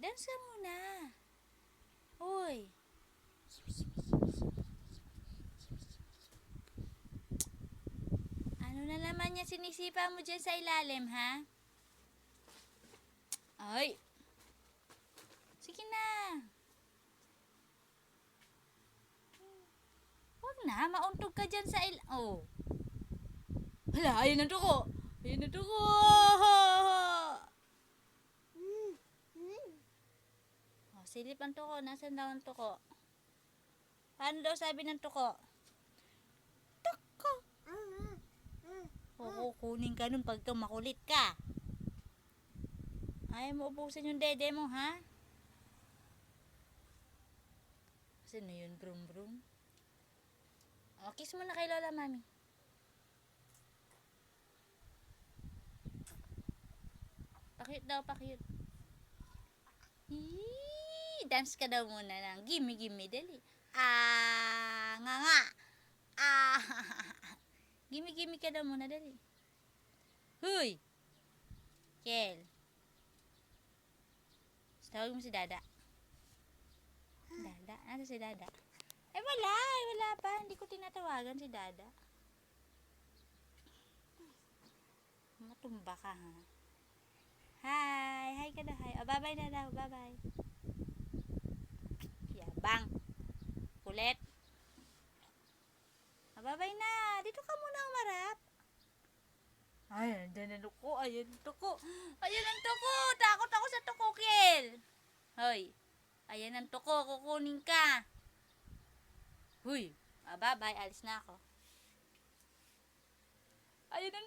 Dance ka muna. Uy. Ano na naman yan sinisipa mo dyan sa ilalim, ha? Ay. Sige na. Huwag na, mauntog ka dyan sa Oh. Hala, ayun ang tuko. Ayun ang tuko. Oh, silip ang tuko. Nasaan daw ang tuko? Paano daw sabi ng tuko? Tuko. Kukunin ka nun pagka makulit ka. Ayaw mo ubusin yung dede mo, ha? Sino yun? Brum brum? O, kiss mo na kay Lola Mami. Pakiyut daw, pakiyut. Dance ka daw muna ng gimme gimme, dali. Nga nga. Gimme gimme ka daw muna, dali. Huy! Kel. Tawag mo si Dada. Dada? Ano si Dada? Wala pa. Hindi ko tinatawagan si Dada. Matumba ka, ha? Hi ka daw, hi. O, bye-bye na daw, bye-bye. Yabang. Kulit. O, bye-bye na. Dito ka muna umarap. Ay, nandiyan ang tuko. Ayan ang tuko. Ayan ang tuko. Takot ako sa tuko, Kel. Hoy. Ayan ang tuko. Kukunin ka. Huy. Bye-bye. Alis na ako. Ayan ang